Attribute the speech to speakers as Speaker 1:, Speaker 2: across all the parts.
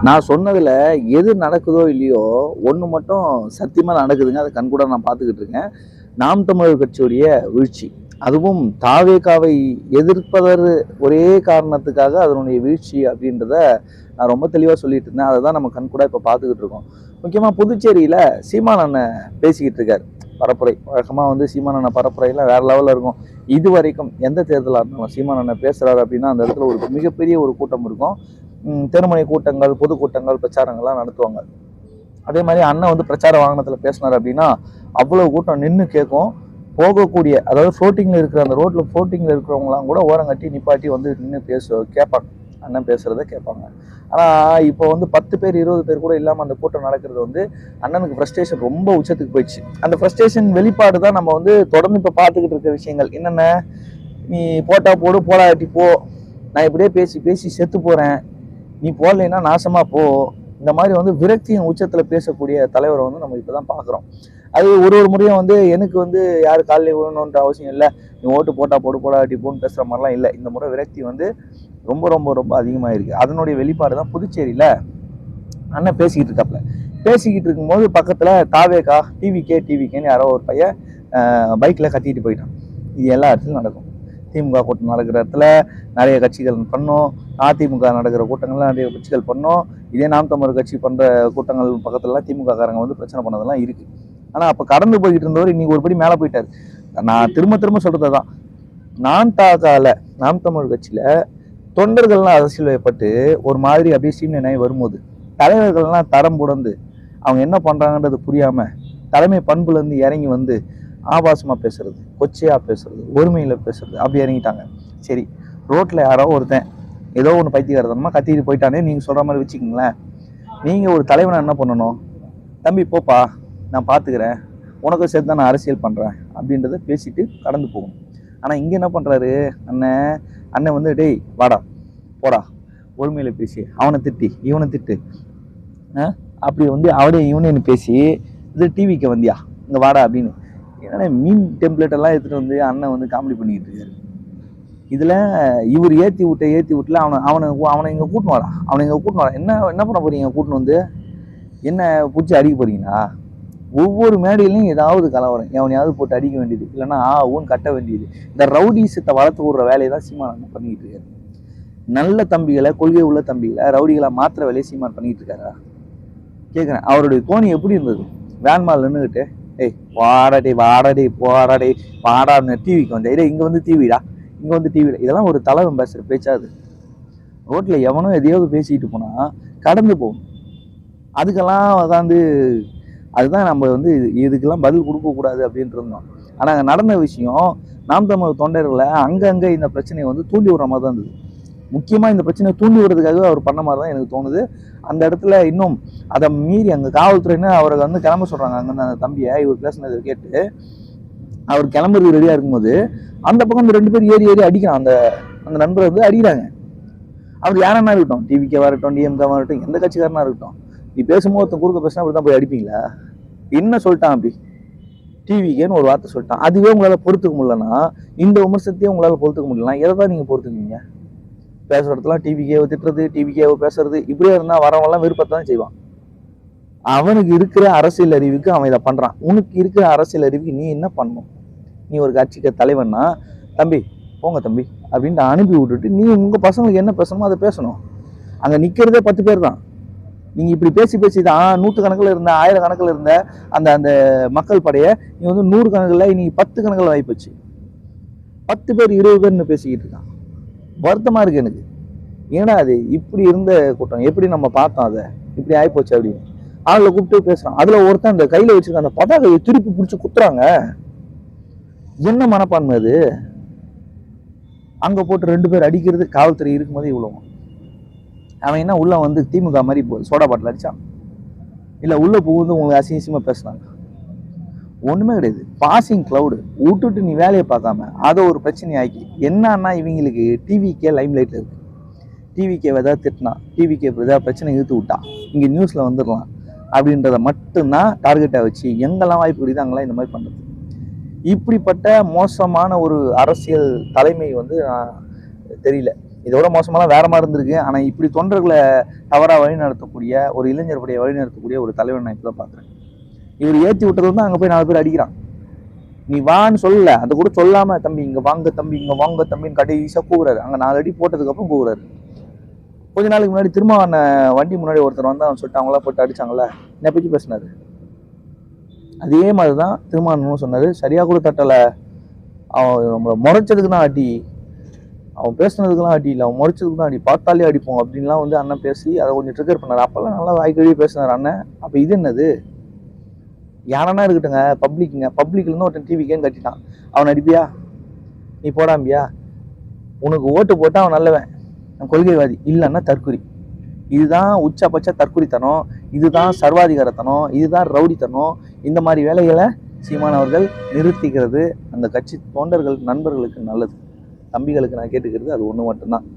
Speaker 1: நான் சொன்னதுல எது நடக்குதோ இல்லையோ ஒன்று மட்டும் சத்தியமா நடக்குதுங்க. அதை கண்கூட நான் பார்த்துக்கிட்டு இருக்கேன். நாம் தமிழர் கட்சியுடைய வீழ்ச்சி, அதுவும் தாவேகாவை எதிர்ப்பதர் ஒரே காரணத்துக்காக அதனுடைய வீழ்ச்சி அப்படின்றத நான் ரொம்ப தெளிவாக சொல்லிட்டு இருந்தேன். அதை தான் நம்ம கண்கூட இப்போ பார்த்துக்கிட்டு இருக்கோம். முக்கியமாக புதுச்சேரியில் சீமான் அண்ணன் பேசிக்கிட்டு இருக்காரு பரப்புரை. வழக்கமாக வந்து சீமான் அண்ணன் பரப்புரையெல்லாம் வேற லெவலில் இருக்கும். இது வரைக்கும் எந்த தேர்தலாக இருந்தாலும் சீமான் அண்ணன் பேசுறாரு அப்படின்னா அந்த இடத்துல ஒரு மிகப்பெரிய ஒரு கூட்டம் இருக்கும். தெருமனை கூட்டங்கள், பொதுக்கூட்டங்கள், பிரச்சாரங்கள்லாம் நடத்துவாங்க. அதே மாதிரி அண்ணன் வந்து பிரச்சார வாகனத்தில் பேசினார் அப்படின்னா அவ்வளவு கூட்டம் நின்று கேட்கும். போகக்கூடிய, அதாவது ஃப்ளோட்டிங்கில் இருக்கிற அந்த ரோட்டில் ஃப்ளோட்டிங்கில் இருக்கிறவங்களாம் கூட ஓரங்கட்டி நிப்பாட்டி வந்து நின்று கேட்பாங்க, அண்ணன் பேசுகிறத கேட்பாங்க. ஆனால் இப்போ வந்து 10 பேர் 20 பேர் கூட இல்லாமல் அந்த கூட்டம் நடக்கிறது வந்து அண்ணனுக்கு ஃப்ரஸ்ட்ரேஷன் ரொம்ப உச்சத்துக்கு போயிடுச்சு. அந்த ஃப்ரஸ்ட்ரேஷன் வெளிப்பாடு தான் நம்ம வந்து தொடர்ந்து இப்போ பார்த்துக்கிட்டு இருக்கிற விஷயங்கள். என்னென்ன, நீ போட்டா போடு, போடாட்டி போ, நான் இப்படியே பேசி பேசி செத்து போகிறேன், நீ போடலைன்னா நாசமா போ. இந்த மாதிரி வந்து விரக்தியின் உச்சத்தில் பேசக்கூடிய தலைவரை வந்து நம்ம இப்போ தான் பார்க்குறோம். அது ஒரு முறையும் வந்து எனக்கு வந்து யார் காலையில் விழணுன்ற அவசியம் இல்லை, நீ ஓட்டு போட்டா போடு, போடாட்டி போன்னு பேசுகிற மாதிரிலாம் இல்லை. இந்த முறை விரக்தி வந்து ரொம்ப ரொம்ப ரொம்ப அதிகமாக இருக்குது. அதனுடைய வெளிப்பாடு தான் புதுச்சேரியில் அண்ணன் பேசிக்கிட்டு இருக்காப்புல. பேசிக்கிட்டு இருக்கும்போது பக்கத்தில் தாவேகா டிவிகேன்னு யாரோ ஒரு பையன் பைக்கில் கத்திட்டு போயிட்டான். இது எல்லா இடத்துலையும் நடக்கும். திமுக கூட்டம் நடக்கிற இடத்துல நிறைய கட்சிகள் பண்ணோம், அதிமுக நடக்கிற கூட்டங்கள்லாம் நிறைய கட்சிகள் பண்ணோம். இதே நாம் தமிழர் கட்சி பண்ணுற கூட்டங்கள் பக்கத்துலலாம் திமுக காரங்க வந்து பிரச்சனை பண்ணதெல்லாம் இருக்குது. ஆனால் அப்போ கடந்து போய்கிட்டு இருந்தவர் இன்னைக்கு ஒரு படி மேலே போயிட்டார். நான் திரும்ப திரும்ப சொல்கிறது தான், நாம் தமிழர் கட்சியில் தொண்டர்கள்லாம் அரசியல் வைப்பட்டு ஒரு மாதிரி அப்படியே சீனியனாகி வரும்போது தலைவர்கள்லாம் தரம் புடந்து அவங்க என்ன பண்ணுறாங்கன்றது புரியாமல் தலைமை பண்புலேருந்து இறங்கி வந்து ஆபாசமாக பேசுறது, கொச்சையாக பேசுறது, ஒருமையில் பேசுறது, அப்படி இறங்கிட்டாங்க. சரி, ரோட்டில் யாரோ ஒருத்தன் ஏதோ ஒன்று பைத்தியக்காரத்தனமாக கத்திட்டு போயிட்டானே நீங்கள் சொல்கிற மாதிரி வச்சுக்கிங்களேன். நீங்கள் ஒரு தலைவனை என்ன பண்ணணும், தம்பி போப்பா நான் பார்த்துக்கிறேன், உனக்கும் சேர்த்து தான் நான் அரசியல் பண்ணுறேன் அப்படின்றத பேசிட்டு கடந்து போகணும். ஆனால் இங்கே என்ன பண்ணுறாரு அண்ணன் வந்து, டேய் வாடா போடா, ஒருமையில் பேசி அவனை திட்டி இவனை திட்டு, அப்படி வந்து அவனே இவனேன்னு பேசி இது டிவிக்கு வந்தியா இங்கே வாடா அப்படின்னு ஏன்னா மீன் டெம்ப்ளேட் எல்லாம் எடுத்துகிட்டு வந்து அண்ணன் வந்து காமெடி பண்ணிக்கிட்டு இருக்காரு. இதில் இவர் ஏற்றி விட்டுல அவனை இங்கே கூட்டின்னு வரா. என்ன பண்ண போறீங்க? கூட்டின்னு வந்து என்ன பிடிச்சி அடிக்க போறீங்களா? ஒவ்வொரு மேடையிலையும் ஏதாவது கலவரம், எவனையாவது போட்டு அடிக்க வேண்டியது, இல்லைன்னா ஊன் கட்ட வேண்டியது. இந்த ரவுடிசத்தை வளர்த்து விடுற வேலையை தான் சீமான் அண்ணன் பண்ணிக்கிட்டு இருக்காரு. நல்ல தம்பிகளை, கொள்கை உள்ள தம்பிகளை ரவுடிகளை மாத்திர வேலையை சீமான் பண்ணிக்கிட்டு இருக்காரா கேட்குறேன். அவருடைய தோணி எப்படி இருந்தது? வேன்மால் நின்றுக்கிட்டு, ஏய் வாடாடே வாடான்னு டிவிக்கு வந்து, இதே இங்கே வந்து டிவிடா, இங்கே வந்து டிவிடா, இதெல்லாம் ஒரு தலைவன் பேசுகிற பேச்சாது. ரோட்டில் எவனோ எதையாவது பேசிக்கிட்டு போனால் கடந்து போகும். அதுக்கெல்லாம் வந்து அதுதான் நம்ம வந்து இதுக்கெல்லாம் பதில் கொடுக்கக்கூடாது அப்படின்ட்டு இருந்தோம். ஆனால் அங்கே நடந்த விஷயம் நாம் தமிழர் தொண்டர்களை அங்கங்கே இந்த பிரச்சனையை வந்து தூண்டி விடுற மாதிரி தான் இருந்தது. முக்கியமாக இந்த பிரச்சனையை தூண்டி விடுறதுக்காக அவர் பண்ண மாதிரி தான் எனக்கு தோணுது. அந்த இடத்துல இன்னும் அதை மீறி அங்கே காவல்துறைன்னு அவரை வந்து கிளம்ப சொல்கிறாங்க. அங்கே அந்த தம்பியை இவர் பேசுனதை கேட்டு அவர் கிளம்புறது ரெடியாக இருக்கும்போது அந்த பக்கம் இந்த 2 பேர் ஏறி அடிக்கிறான். அந்த நண்பரை வந்து அடிக்கிறாங்க. அவர் யாரன்னா இருக்கட்டும், டிவிக்கே வரட்டும், டிஎம்கே வரட்டும், எந்த கட்சிக்காரனா இருக்கட்டும், நீ பேசும்போது ஒருத்தன் குறுக்க பேசினா அப்படி தான் போய் அடிப்பீங்களா? என்ன சொல்லிட்டான் அப்படி டிவிக்கேன்னு ஒரு வார்த்தை சொல்லிட்டான். அதுவே உங்களால் பொறுத்துக்க முடியலன்னா, இந்த விமர்சனத்தையும் உங்களால் பொறுத்துக்க முடியலன்னா எதை தான் நீங்கள் பொறுத்துக்குவீங்க? பேசுகிற இடத்துல டிவிக்கேவை திட்டுறது, டிவிக்கேவை பேசுறது, இப்படியே இருந்தால் வரவங்களாம் விருப்பத்தை தான் செய்வான். அவனுக்கு இருக்கிற அரசியல் அறிவுக்கு அவன் இதை பண்ணுறான். உனக்கு இருக்கிற அரசியல் அறிவுக்கு நீ என்ன பண்ணணும்? நீ ஒரு கட்சிக்கு தலைவன்னா, தம்பி போங்க தம்பி அப்படின்ட்டு அனுப்பி விட்டுட்டு நீ உங்கள் பசங்களுக்கு என்ன பேசணுமோ அதை பேசணும். அங்கே நிற்கிறதே 10 பேர் தான். நீங்கள் இப்படி பேசி தான் 100 கணக்கில் இருந்த 1000 கணக்கில் இருந்த அந்த மக்கள் படையை நீ வந்து 100 கணக்கில் இன்னைக்கு 10 கணக்கில் வாய்ப்புச்சு. 10 பேர் 20 பேர்னு பேசிக்கிட்டு இருக்கான். வருத்தமாக இருக்கு எனக்கு. ஏன்னா அது இப்படி இருந்த கூட்டம் எப்படி நம்ம பார்த்தோம், அதை இப்படி ஆகிப்போச்சு அப்படின்னு ஆளுல கூப்பிட்டு பேசுறான். அதுல ஒருத்தன் அந்த கையில வச்சிருக்க அந்த பதாகையை திருப்பி பிடிச்சி குத்துறாங்க. என்ன மனப்பான்மை அது? அங்க போட்டு 2 பேர் அடிக்கிறது, காவல்துறை இருக்கும்போது இவ்வளவு. அவன் என்ன உள்ள வந்து திமுக மாதிரி சோடா பாட்டில் அடிச்சான், இல்ல உள்ள புகுந்து உங்களுக்கு அசிங்கமா பேசினாங்க? ஒண்ணுமே கிடையாது. பாசிங் கிளவுடு விட்டுட்டு நீ வேலையை பார்க்காம அதை ஒரு பிரச்சனை ஆக்கி என்னன்னா இவங்களுக்கு டிவிக்கே லைம் லைட்ல இருக்கு. டிவிக்கே ஏதாவது திட்டினா, டிவிக்கே ஏதாவது பிரச்சனை இழுத்து விட்டா இங்க நியூஸ்ல வந்துடலாம் அப்படின்றத மட்டும்தான் டார்கெட்டா வச்சு எங்கெல்லாம் வாய்ப்பு கிடையாது அங்கெல்லாம் இந்த மாதிரி பண்றது. இப்படிப்பட்ட மோசமான ஒரு அரசியல் தலைமை வந்து தெரியல இதோட மோசமெல்லாம் வேற மாதிரி இருந்திருக்கு. ஆனா இப்படி தொண்டர்களை தவறா வழி நடத்தக்கூடிய ஒரு இளைஞர் படையை வழி நடத்தக்கூடிய ஒரு தலைவன் நான் இப்பதான் பாக்குறேன். இவர் ஏத்தி விட்டது வந்து அங்க போய் 4 பேர் அடிக்கிறான். நீ வான்னு சொல்லல, அது கூட சொல்லாம தம்பி இங்க வாங்க தம்பி இங்க வாங்க தம்பின்னு கடைசியா கூவுறாரு. அங்க 4 அடி போட்டதுக்கு அப்புறம் கூவுறாரு. கொஞ்ச நாளைக்கு முன்னாடி திரும்ப வண்டி முன்னாடி ஒருத்தர் வந்து அவன் சொல்லிட்டு அவங்களா போட்டு அடிச்சாங்கல்ல, என்ன பத்தி பேசினாரு. அதே மாதிரிதான் திருமாவளவனும் சொன்னாரு. சரியா கூட தட்டல, அவன் நம்மளை முறைச்சதுக்கு தான் அடி, அவன் பேசுனதுக்குலாம் அடி இல்லை, அவன் முறைச்சதுக்கு தான் அடி, பார்த்தாலே அடிப்போம் அப்படின்லாம் வந்து அண்ணன் பேசி அதை கொஞ்சம் ட்ரிகர் பண்ணாரு. அப்பெல்லாம் நல்லா வாய்க்கழியே பேசினார் அண்ணன். அப்ப இது என்னது, யாரனா இருக்கட்டுங்க, பப்ளிக்ல இருந்து ஒருத்தன் டிவிக்கேன்னு கட்டிட்டான், அவன் அடிப்பியா? நீ போடாம்பியா? உனக்கு ஓட்டு போட்டா அவன் நல்லவன், கொள்கைவாதி, இல்லைன்னா தற்குறி. இதுதான் உச்சபட்ச தற்குறித்தனம், இதுதான் சர்வாதிகாரத்தனம், இதுதான் ரவுடித்தனம். இந்த மாதிரி வேலைகளை சீமான் அவர்கள் நிறுத்திக்கிறது அந்த கட்சி தொண்டர்கள் நண்பர்களுக்கு நல்லது. தம்பிகளுக்கு நான் கேட்டுக்கிறது அது ஒன்று மட்டும்தான்.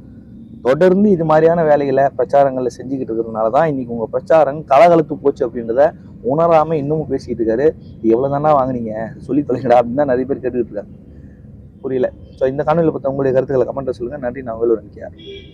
Speaker 1: தொடர்ந்து இது மாதிரியான வேலைகளை பிரச்சாரங்களை செஞ்சுக்கிட்டு இருக்கிறதுனால தான் இன்னைக்கு உங்க பிரச்சாரம் கலகலத்து போச்சு அப்படின்றத உணராம இன்னமும் பேசிக்கிட்டு இருக்காரு. எவ்வளவு தானே வாங்குனீங்க சொல்லி தொலைங்கடா அப்படின்னு தான் நிறைய பேர் கேட்டுக்கிட்டு இருக்காங்க. புரியல. ஸோ இந்த காணொலியில் பற்றி உங்களுடைய கருத்துக்களை கமெண்ட்ல சொல்லுங்க. நன்றி. நான் வேலூர் என்கேஆர்.